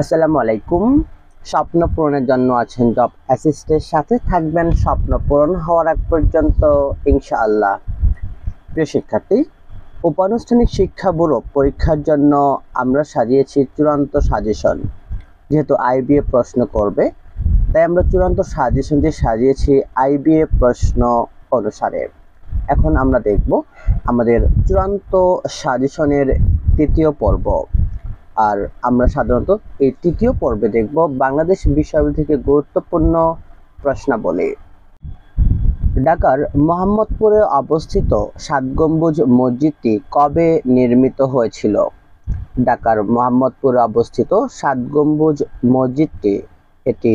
আসসালামু আলাইকুম। স্বপ্ন পূরণের জন্য আছেন জব অ্যাসিস্টের সাথে থাকবেন স্বপ্ন পূরণ হওয়ার আগ পর্যন্ত ইনশাআল্লাহ। প্রিয় শিক্ষার্থী, উপানুষ্ঠানিক শিক্ষা ব্যুরো পরীক্ষার জন্য আমরা সাজিয়েছি চূড়ান্ত সাজেশন। যেহেতু আইবিএ প্রশ্ন করবে, তাই আমরা চূড়ান্ত সাজেশনটি সাজিয়েছি আইবিএ প্রশ্ন অনুসারে। এখন আমরা দেখব আমাদের চূড়ান্ত সাজেশনের তৃতীয় পর্ব। আর আমরা সাধারণত এই তৃতীয় পর্বে দেখব বাংলাদেশ বিষয়াবলী থেকে গুরুত্বপূর্ণ প্রশ্নাবলী। ঢাকার মোহাম্মদপুরে অবস্থিত ৭ গম্বুজ মসজিদটি কবে নির্মিত হয়েছিল? ঢাকার মোহাম্মদপুরে অবস্থিত ৭ গম্বুজ মসজিদটি এটি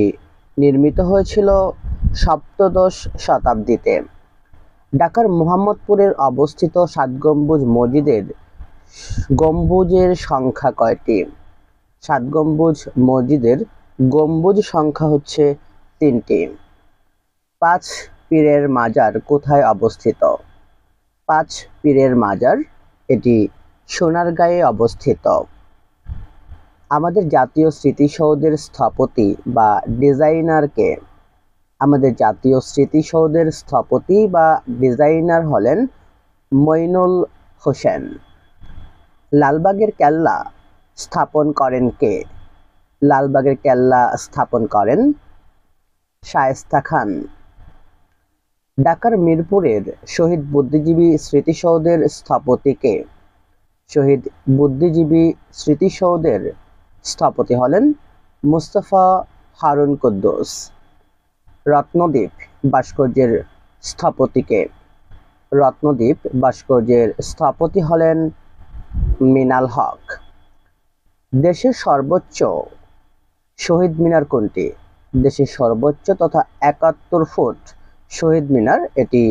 নির্মিত হয়েছিল সপ্তদশ শতাব্দীতে। ঢাকার মোহাম্মদপুরের অবস্থিত ৭ গম্বুজ মসজিদের গম্বুজের সংখ্যা কয়টি? ৭ গম্বুজ মসজিদের গম্বুজ সংখ্যা হচ্ছে ৩টি। ৫ পীরের মাজার কোথায় অবস্থিত? ৫ পীরের মাজার এটি সোনারগাঁয়ে অবস্থিত। আমাদের জাতীয় স্মৃতিসৌধের স্থপতি বা ডিজাইনার কে? আমাদের জাতীয় স্মৃতিসৌধের স্থপতি বা ডিজাইনার হলেন মইনুল হোসেন। লালবাগের কেল্লা স্থাপন করেন কে? লালবাগের কেল্লা স্থাপন করেন শায়েস্তা খান। ঢাকার মিরপুরের শহীদ বুদ্ধিজীবী স্মৃতিসৌধের স্থপতি কে? শহীদ বুদ্ধিজীবী স্মৃতিসৌধের স্থপতি হলেন মুস্তাফা হারুন কুদ্দুস। রত্নদ্বীপ ভাস্কর্যের স্থপতি কে? রত্নদ্বীপ ভাস্কর্যের স্থপতি হলেন মিনাল হক। দেশের সর্বোচ্চ শহীদ মিনার কোনটি? দেশের সর্বোচ্চ তথা ৭১ ফুট শহীদ মিনার এটি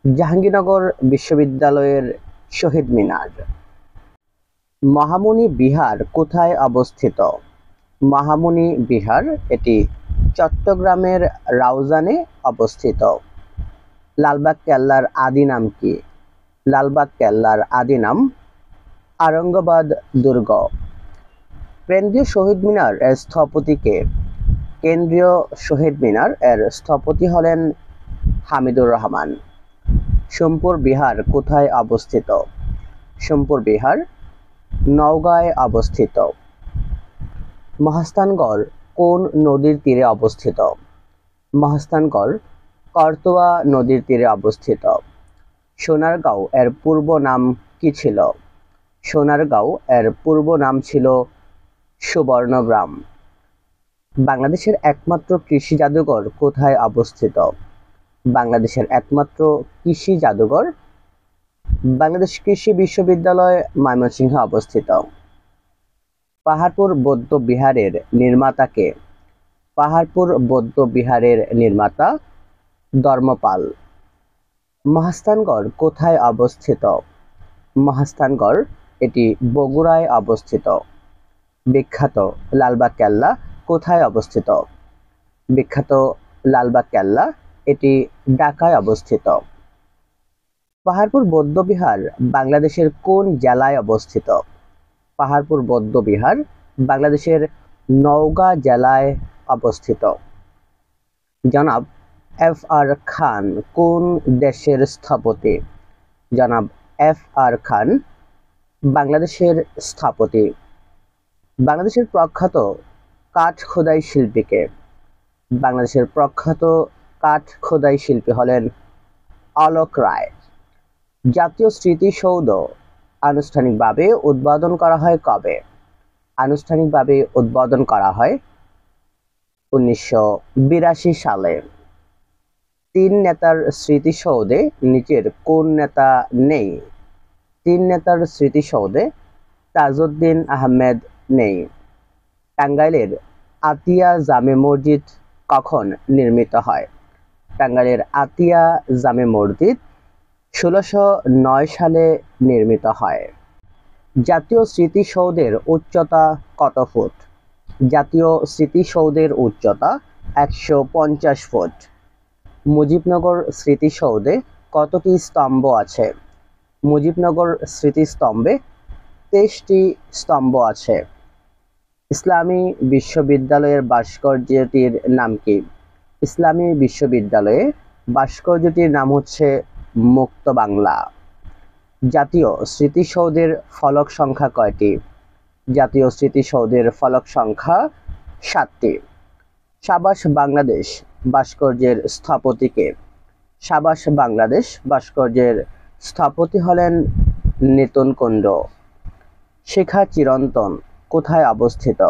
জাহাঙ্গীরনগর বিশ্ববিদ্যালয়ের শহীদ মিনার। মহামুনি বিহার কোথায় অবস্থিত? মহামুনি বিহার এটি চট্টগ্রামের রাউজানে অবস্থিত। লালবাগ কেল্লার আদি নাম কি? লালবাগ কেল্লার আদি নাম আরঙ্গাবাদ দুর্গ। কেন্দ্রীয় শহীদ মিনার এর স্থপতি কে? কেন্দ্রীয় শহীদ মিনার এর স্থপতি হলেন হামিদুর রহমান। সোমপুর বিহার কোথায় অবস্থিত? সোমপুর বিহার নওগাঁয়ে অবস্থিত। মহাস্থানগড় কোন নদীর তীরে অবস্থিত? মহাস্থানগড় করতোয়া নদীর তীরে অবস্থিত। সোনারগাঁও এর পূর্ব নাম কি ছিল? সোনারগাঁও এর পূর্ব নাম ছিল সুবর্ণগ্রাম। বাংলাদেশের একমাত্র কৃষি জাদুঘর কোথায় অবস্থিত? বাংলাদেশের একমাত্র কৃষি জাদুঘর বাংলাদেশ কৃষি বিশ্ববিদ্যালয় ময়মনসিংহে অবস্থিত। পাহাড়পুর বৌদ্ধ বিহারের নির্মাতা কে? পাহাড়পুর বৌদ্ধ বিহারের নির্মাতা ধর্মপাল। মহাস্থানগড় কোথায় অবস্থিত? মহাস্থানগড় এটি বগুড়ায় অবস্থিত। বিখ্যাত লালবাগ কেল্লা কোথায় অবস্থিত? বিখ্যাত লালবাগ কেল্লা এটি ঢাকায় অবস্থিত। পাহাড়পুর বৌদ্ধবিহার বাংলাদেশের কোন জেলায় অবস্থিত? পাহাড়পুর বৌদ্ধবিহার বাংলাদেশের নওগাঁ জেলায় অবস্থিত। জনাব এফ আর খান কোন দেশের স্থপতি? জনাব এফ আর খান বাংলাদেশের স্থপতি। বাংলাদেশের প্রখ্যাত কাঠ খোদাই শিল্পী কে? বাংলাদেশের প্রখ্যাত কাঠ খোদাই শিল্পী হলেন অলোক রায়। জাতীয় স্মৃতিসৌধ আনুষ্ঠানিকভাবে উদ্বোধন করা হয় কবে? আনুষ্ঠানিকভাবে উদ্বোধন করা হয় ১৯৮২ সালে। ৩ নেতার স্মৃতিসৌধে নিচের কোন নেতা নেই? ৩ নেতার স্মৃতিসৌধে তাজউদ্দিন আহমেদ নেই। টাঙ্গাইলের আতিয়া জামে মসজিদ কখন নির্মিত হয়? টাঙ্গাইলের আতিয়া জামে মসজিদ ১৬০৯ সালে নির্মিত হয়। জাতীয় স্মৃতিসৌধের উচ্চতা কত ফুট? জাতীয় স্মৃতিসৌধের উচ্চতা ১৫০ ফুট। মুজিবনগর স্মৃতিসৌধে কতটি স্তম্ভ আছে? মুজিবনগর স্মৃতিস্তম্ভে ২৩টি স্তম্ভ আছে। ইসলামী বিশ্ববিদ্যালয়ের ভাস্কর্যটির নাম কি? ইসলামী বিশ্ববিদ্যালয়ে ভাস্কর্যটির নাম হচ্ছে মুক্ত বাংলা। জাতীয় স্মৃতিসৌধের ফলক সংখ্যা কয়টি? জাতীয় স্মৃতিসৌধের ফলক সংখ্যা 7টি। সাবাস বাংলাদেশ ভাস্কর্যের স্থপতি কে? সাবাস বাংলাদেশ ভাস্কর্যের স্থপতি হলেন নিতুন কুণ্ড। শিখা চিরন্তন কোথায় অবস্থিত?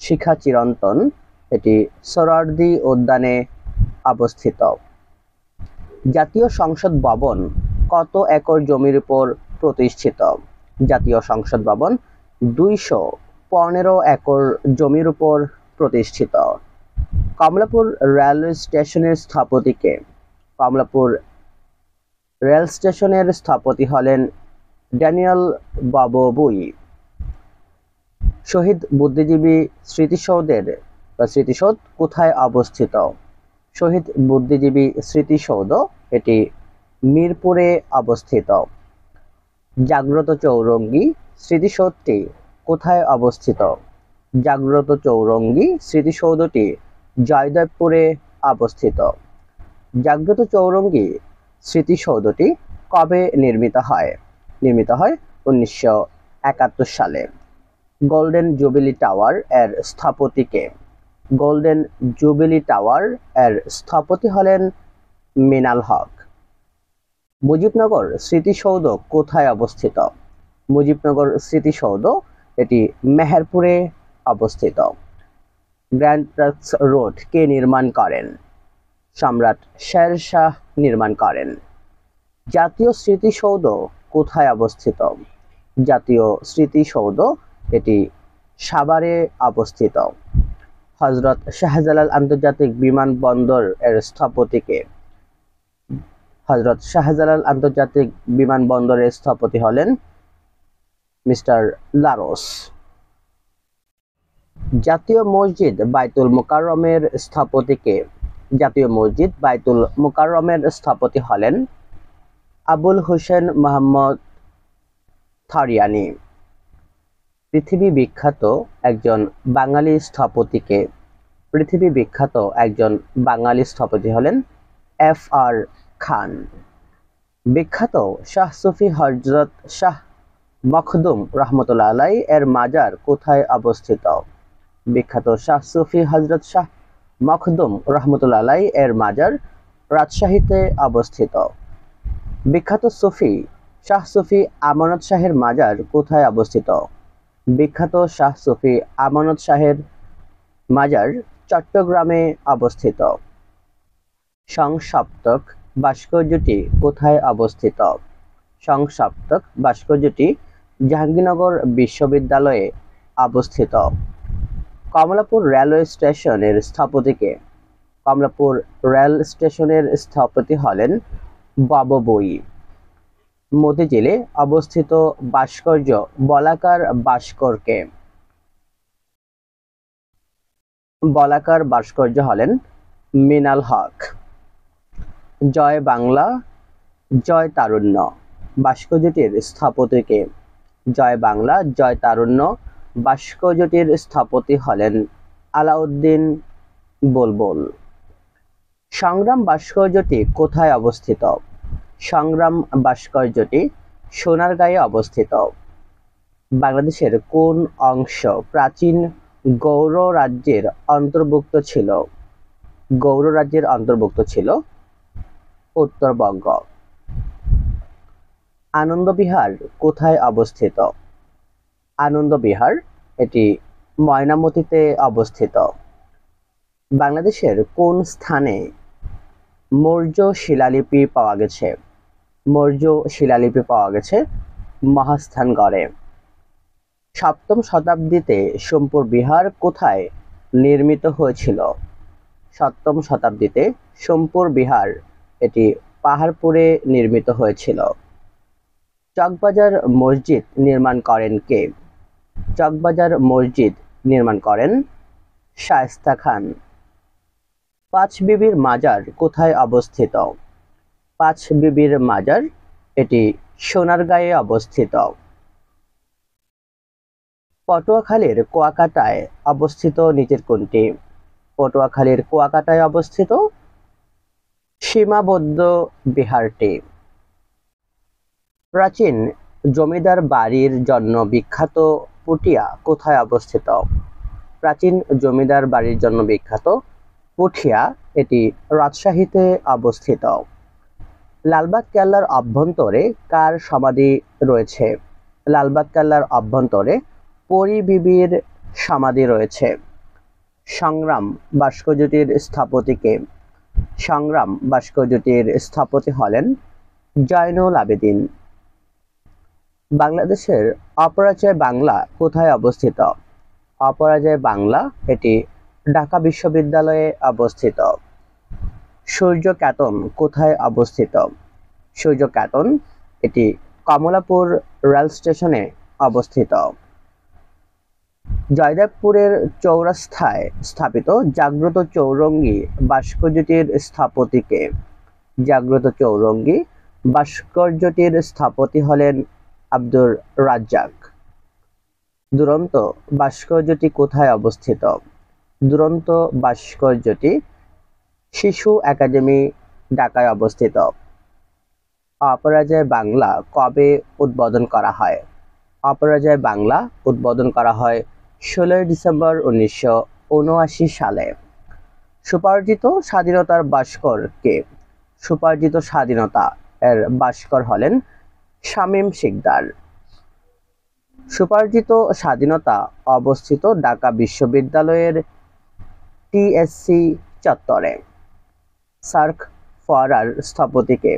শিখা চিরন্তন এটি সোহরাওয়ার্দী উদ্যানে অবস্থিত। জাতীয় সংসদ ভবন কত একর জমির উপর প্রতিষ্ঠিত? জাতীয় সংসদ ভবন 215 একর জমির উপর প্রতিষ্ঠিত। কমলাপুর রেলওয়ে স্টেশনের স্থপতি কে? কমলাপুর রেল স্টেশনের স্থপতি হলেন ড্যানিয়েল বাবুই। শহীদ বুদ্ধিজীবী স্মৃতিসৌধ কোথায় অবস্থিত? শহীদ বুদ্ধিজীবী স্মৃতিসৌধ এটি মিরপুরে অবস্থিত। জাগ্রত চৌরঙ্গী স্মৃতিসৌধটি কোথায় অবস্থিত? জাগ্রত চৌরঙ্গী স্মৃতিসৌধটি জয়দেবপুরে অবস্থিত। জাগ্রত চৌরঙ্গী স্মৃতিসৌধটি কবে নির্মিত হয়? নির্মিত হয় 1971 সালে। গোল্ডেন জুবিলি টাওয়ার এর স্থপতি কে? গোল্ডেন জুবিলি টাওয়ার এর স্থপতি হলেন মিনাল হক। মুজিবনগর স্মৃতিসৌধ কোথায় অবস্থিত? মুজিবনগর স্মৃতিসৌধ এটি মেহেরপুরে অবস্থিত। গ্র্যান্ড ট্রাঙ্কস রোড কে নির্মাণ করেন? সম্রাট শের শাহ নির্মাণ করেন। জাতীয় স্মৃতিসৌধ কোথায় অবস্থিত? জাতীয় স্মৃতিসৌধ এটি সাভারে অবস্থিত। হযরত শাহজালাল আন্তর্জাতিক বিমানবন্দর এর স্থপতি কে? হযরত শাহজালাল আন্তর্জাতিক বিমানবন্দরের স্থপতি হলেন মিস্টার লারোস। জাতীয় মসজিদ বাইতুল মুকাররমের স্থপতি কে? জাতীয় মসজিদ বাইতুল মুকাররমের স্থপতি হলেন আবুল হোসেন মোহাম্মদ থারিয়ানি। পৃথিবী বিখ্যাত একজন বাঙালি স্থপতি কে? পৃথিবী বিখ্যাত একজন বাঙালি স্থপতি হলেন F.R. খান। বিখ্যাত শাহ সুফি হযরত শাহ মখদুম রহমতুল্লাহ আলাইহি এর মাজার কোথায় অবস্থিত? বিখ্যাত শাহ সুফি হযরত শাহ মখদুম রহমতুল্লাহ আলাইহি এর মাজার রাজশাহীতে অবস্থিত। বিখ্যাত শাহ সুফি আমানত শাহের মাজার কোথায় অবস্থিত? বিখ্যাত শাহ সুফি আমানত শাহের মাজার চট্টগ্রামে অবস্থিত। সংসপ্তক ভাস্কর্যটি কোথায় অবস্থিত? সংসপ্তক ভাস্কর্যটি জাহাঙ্গীরনগর বিশ্ববিদ্যালয়ে অবস্থিত। কমলাপুর রেলওয়ে স্টেশনের স্থপতি কে? কমলাপুর রেল স্টেশনের স্থপতি হলেন বাবুই। মতিঝিলে অবস্থিত ভাস্কর্য বলাকার ভাস্কর কে? বলাকার ভাস্কর্য হলেন মিনাল হক। জয় বাংলা জয় তারুণ্য ভাস্কর্যটির স্থপতি কে? জয় বাংলা জয় তারুণ্য ভাস্কর্যটির স্থপতি হলেন আলাউদ্দিন বুলবুল। সংগ্রাম ভাস্কর্যটি কোথায় অবস্থিত? সংগ্রাম ভাস্কর্যটি সোনারগাঁয়ে অবস্থিত। বাংলাদেশের কোন অংশ প্রাচীন গৌড় রাজ্যের অন্তর্ভুক্ত ছিল? গৌড় রাজ্যের অন্তর্ভুক্ত ছিল উত্তরবঙ্গ। আনন্দবিহার কোথায় অবস্থিত? আনন্দবিহার এটি ময়নামতিতে অবস্থিত। বাংলাদেশের কোন স্থানে মৌর্য শিলালিপি পাওয়া গেছে? মৌর্য শিলালিপি পাওয়া গেছে মহাস্থানগড়ে। 7ম শতাব্দীতে সোমপুর বিহার কোথায় নির্মিত হয়েছিল? 7ম শতাব্দীতে সোমপুর বিহার এটি পাহাড়পুরে নির্মিত হয়েছিল। চকবাজার মসজিদ নির্মাণ করেন কে? চকবাজার মসজিদ নির্মাণ করেন শায়েস্তা খান। পাঁচ বিবির মাজার কোথায় অবস্থিত? পাঁচ বিবির মাজার এটি সোনারগাঁয়ে অবস্থিত। পটুয়াখালীর কুয়াকাটায় অবস্থিত নিচের কোনটি? পটুয়াখালীর কুয়াকাটায় অবস্থিত সীমাবদ্ধ বিহারটি। প্রাচীন জমিদার বাড়ির জন্য বিখ্যাত পুঠিয়া কোথায় অবস্থিত? প্রাচীন জমিদার বাড়ির জন্য বিখ্যাত পুঠিয়া এটি রাজশাহীতে অবস্থিত। লালবাগ কেল্লার অভ্যন্তরে কার সমাধি রয়েছে? লালবাগ কেল্লার অভ্যন্তরে পরী বিবির সমাধি রয়েছে। সংগ্রাম ভাস্কর্যটির স্থপতিকে? সংগ্রাম ভাস্কর্যটির স্থপতি হলেন জয়নুল আবেদিন। বাংলাদেশের অপরাজয় বাংলা কোথায় অবস্থিত? অপরাজয় বাংলা এটি ঢাকা বিশ্ববিদ্যালয়ে অবস্থিত। সূর্যকেতন কোথায় অবস্থিত? সূর্যকেতন এটি কমলাপুর রেল স্টেশনে অবস্থিত। জয়দেবপুরের চৌরাস্তায় স্থাপিত জাগ্রত চৌরঙ্গী ভাস্কর্যটির স্থপতিকে? জাগ্রত চৌরঙ্গী ভাস্কর্যটির স্থপতি হলেন আব্দুর রাজ্জাক। দুরন্ত ভাস্কর্যটি কোথায় অবস্থিত? দুরন্ত ভাস্কর্যটি শিশু একাডেমি ঢাকায় অবস্থিত। অপরাজয় বাংলা কবে উদ্বোধন করা হয়? অপরাজয় বাংলা উদ্বোধন করা হয় 16 ডিসেম্বর 1979 সালে। স্বোপার্জিত স্বাধীনতার ভাস্কর কে? স্বোপার্জিত স্বাধীনতা এর ভাস্কর হলেন শামীম শিকদার। স্বোপার্জিত স্বাধীনতা অবস্থিত ঢাকা বিশ্ববিদ্যালয়ের টিএসসি চত্বরে। সার্ক ফোয়ারার স্থপতিকে?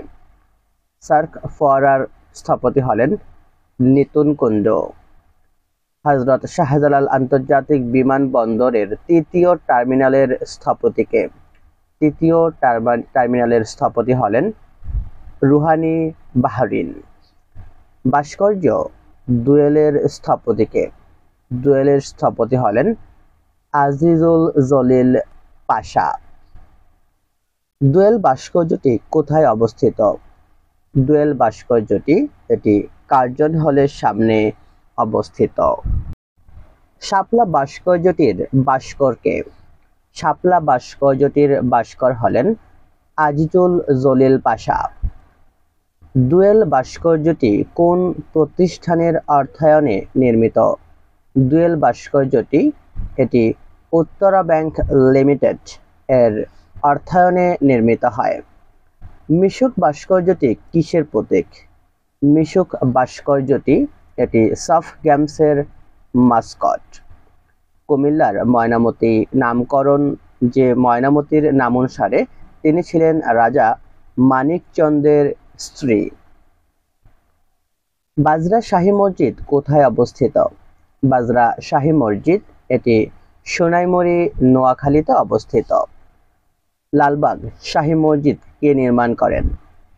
সার্ক ফোয়ারার স্থপতি হলেন নিতুন কুণ্ড। হযরত শাহজালাল আন্তর্জাতিক বিমানবন্দরের তৃতীয় টার্মিনালের স্থপতিকে? তৃতীয় টার্মিনালের স্থপতি হলেন রুহানি বাহরিন। ভাস্কর্য দুয়েলের স্থপতিকে? দুয়েলের স্থপতি হলেন আজিজুল জলিল পাশা। দুয়েল ভাস্কর্যটি কোথায় অবস্থিত? দুয়েল ভাস্কর্যটি এটি কার্জন হলের সামনে অবস্থিত। শাপলা ভাস্কর্যটির ভাস্করকে? শাপলা ভাস্কর্যটির ভাস্কর হলেন আজিজুল জলিল পাশা। দুয়েল ভাস্কর্যটি কোন প্রতিষ্ঠানের অর্থায়নে নির্মিত? দুয়েল ভাস্কর্যটি এটি উত্তরা ব্যাংক লিমিটেড এর অর্থায়নে নির্মিত হয়। মিশুক ভাস্কর্যটি কিসের প্রতীক? মিশুক ভাস্কর্যটি এটি সাফ গেমসের মাস্কট। কুমিল্লার ময়নামতি নামকরণ যে ময়নামতির নামানুসারে তিনি ছিলেন রাজা মানিকচন্দ্রের স্ত্রী। বাজরা শাহী মসজিদ কোথায় অবস্থিত? বাজরা শাহী মসজিদ এটি সোনাইমুড়ি নোয়াখালীতে অবস্থিত। লালবাগ শাহী মসজিদ কে নির্মাণ করেন?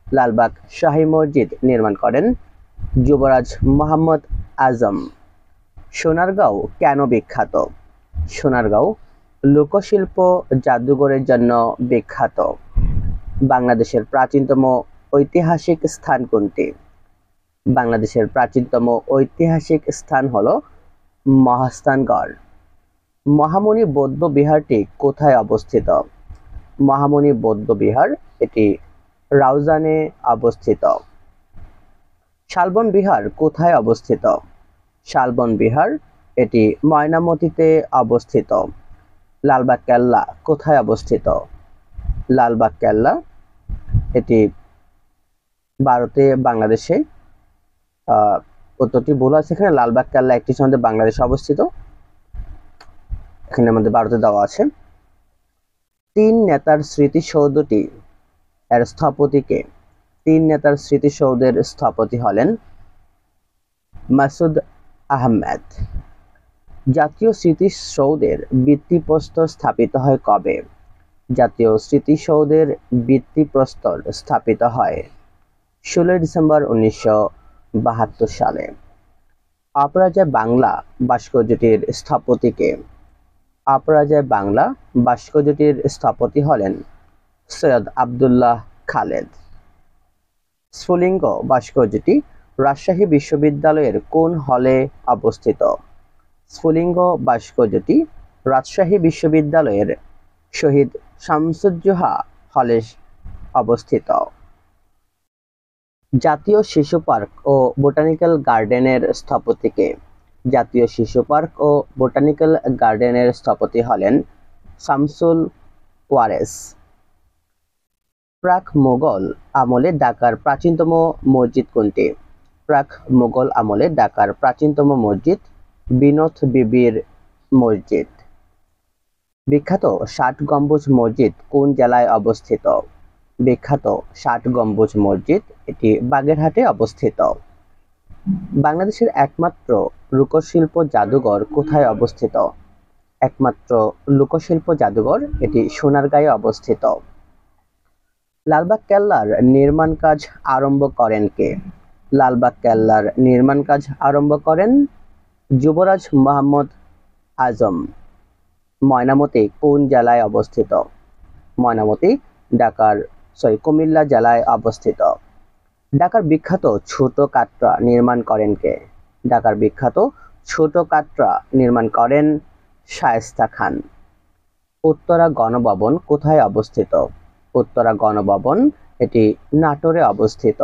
লালবাগ শাহী মসজিদ নির্মাণ করেন যুবরাজ মোহাম্মদ আজম। সোনারগাঁও কেন বিখ্যাত? সোনারগাঁও লোকশিল্প জাদুঘরের জন্য বিখ্যাত। বাংলাদেশের প্রাচীনতম ঐতিহাসিক স্থান কোনটি? বাংলাদেশের প্রাচীনতম ঐতিহাসিক স্থান হল মহাস্থানগড়। মহামনি বৌদ্ধ বিহারটি কোথায় অবস্থিত? মহামনি বৌদ্ধ বিহার এটি রাউজানে অবস্থিত। শালবন বিহার কোথায় অবস্থিত? শালবন বিহার এটি ময়নামতিতে অবস্থিত। লালবাগ কেল্লা কোথায় অবস্থিত? লালবাগ কেল্লা এটি ভারতে বাংলাদেশে উত্তরটি ভুল আছে। এখানে লালবাগ কেল্লা একটি সন্দেহে বাংলাদেশে অবস্থিত, এখানে আমাদের ভারতে দেওয়া আছে। তিন নেতার স্মৃতিসৌধটি এর স্থপতিকে? তিন নেতার স্মৃতিসৌধের স্থপতি হলেন মাসুদ আহমেদ। জাতীয় স্মৃতিসৌধের ভিত্তিপ্রস্তর স্থাপিত হয় কবে? জাতীয় স্মৃতিসৌধের ভিত্তিপ্রস্তর স্থাপিত হয় 16 ডিসেম্বর 1972 সালে। অপরাজয় বাংলা ভাস্কর্যটির স্থপতিকে? অপরাজয় বাংলা ভাস্কর্যটির স্থপতি হলেন সৈয়দ আবদুল্লাহ খালেদ। স্ফুলিঙ্গ ভাস্কর্যটি রাজশাহী বিশ্ববিদ্যালয়ের কোন হলে অবস্থিত? স্ফুলিঙ্গ ভাস্কর্যটি রাজশাহী বিশ্ববিদ্যালয়ের শহীদ শামসুজ্জোহা হলে অবস্থিত। জাতীয় শিশু পার্ক ও বোটানিক্যাল গার্ডেনের স্থপতি কে? জাতীয় শিশু পার্ক ও বোটানিক্যাল গার্ডেনের স্থপতি হলেন শামসুল ওয়ারেস। প্রাক মোগল আমলে ঢাকার প্রাচীনতম মসজিদ কোনটি? প্রাক মোগল আমলে ঢাকার প্রাচীনতম মসজিদ বিনত বিবির মসজিদ। বিখ্যাত ৬০ গম্বুজ মসজিদ কোন জেলায় অবস্থিত? বিখ্যাত ৬০ গম্বুজ মসজিদ এটি বাগেরহাটে অবস্থিত। বাংলাদেশের একমাত্র লোকশিল্প জাদুঘর কোথায় অবস্থিত? একমাত্র লোকশিল্প জাদুঘর এটি সোনারগাঁয়ে অবস্থিত। লালবাগ কেল্লার নির্মাণ কাজ আরম্ভ করেন কে? লালবাগ কেল্লার নির্মাণ কাজ আরম্ভ করেন যুবরাজ মোহাম্মদ আজম। ময়নামতি কোন জেলায় অবস্থিত? ময়নামতি কুমিল্লা জেলায় অবস্থিত। ঢাকার বিখ্যাত ছোট কাটরা নির্মাণ করেন কে? ঢাকার বিখ্যাত ছোট কাটরা নির্মাণ করেন শায়েস্তা খান। উত্তরা গণভবন কোথায় অবস্থিত? উত্তরা গণভবন এটি নাটোরে অবস্থিত।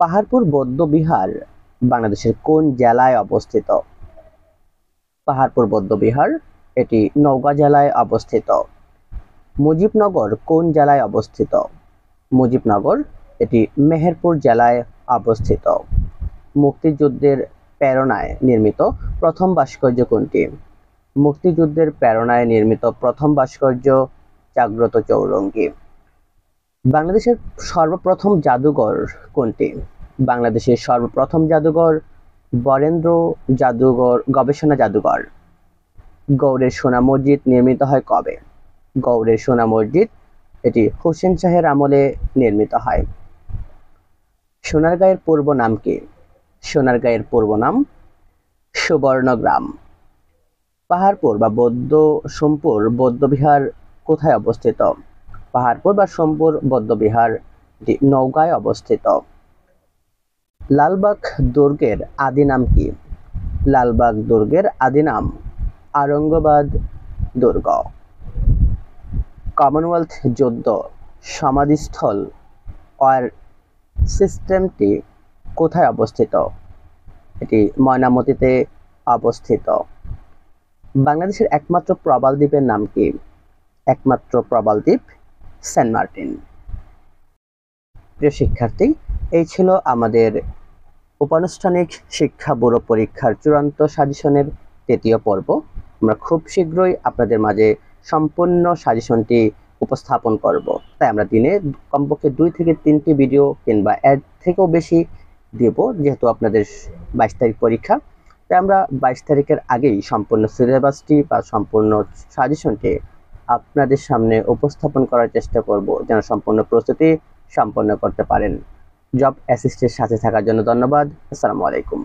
পাহাড়পুর বৌদ্ধবিহার বাংলাদেশের কোন জেলায় অবস্থিত? পাহাড়পুর বৌদ্ধবিহার এটি নওগাঁ জেলায় অবস্থিত। মুজিবনগর কোন জেলায় অবস্থিত? মুজিবনগর এটি মেহেরপুর জেলায় অবস্থিত। মুক্তিযুদ্ধের প্রেরণায় নির্মিত প্রথম ভাস্কর্য কোনটি? মুক্তিযুদ্ধের প্রেরণায় নির্মিত প্রথম ভাস্কর্য জাগ্রত চৌরঙ্গী। বাংলাদেশের সর্বপ্রথম জাদুঘর কোনটি? বাংলাদেশের সর্বপ্রথম জাদুঘর বরেন্দ্র জাদুঘর গবেষণা জাদুঘর। গৌড়ের সোনা মসজিদ নির্মিত হয় কবে? গৌড়ের সোনা মসজিদ এটি হোসেন শাহের আমলে নির্মিত হয়। সোনারগাঁয়ের পূর্ব নাম কি? সোনারগাঁয়ের পূর্ব নাম সুবর্ণগ্রাম। পাহাড়পুর বা সোমপুর বৌদ্ধবিহার কোথায় অবস্থিত? পাহাড়পুর বা সোমপুর বৌদ্ধবিহার নওগাঁয় অবস্থিত। লালবাগ দুর্গের আদি নাম কি? লালবাগ দুর্গের আদি নাম আরঙ্গাবাদ দুর্গ। কমনওয়েলথ যুদ্ধ সমাধিস্থল ওয়ার সিস্টেমটি কোথায় অবস্থিত? এটি ময়নামতিতে অবস্থিত। বাংলাদেশের একমাত্র প্রবাল দ্বীপের নাম কি? একমাত্র প্রবাল দ্বীপ সেন্ট মার্টিন। প্রিয় শিক্ষার্থী, এই ছিল আমাদের উপানুষ্ঠানিক শিক্ষা ব্যুরো পরীক্ষার চূড়ান্ত সাজেশনের তৃতীয় পর্ব। আমরা খুব শীঘ্রই আপনাদের মাঝে সম্পূর্ণ সাজেশনটি উপস্থাপন করব। তাই আমরা দিনে কমপক্ষে 2 থেকে 3টি ভিডিও কিংবা এর থেকেও বেশি দেব, যেহেতু আপনাদের 22 তারিখ পরীক্ষা। তাই আমরা 22 তারিখের আগেই সম্পূর্ণ সিলেবাসটি বা সম্পূর্ণ সাজেশনটি আপনাদের সামনে উপস্থাপন করার চেষ্টা করব, যেন সম্পূর্ণ প্রস্তুতি সম্পন্ন করতে পারেন। জব অ্যাসিস্টের সাথে থাকার জন্য ধন্যবাদ। আসসালামু আলাইকুম।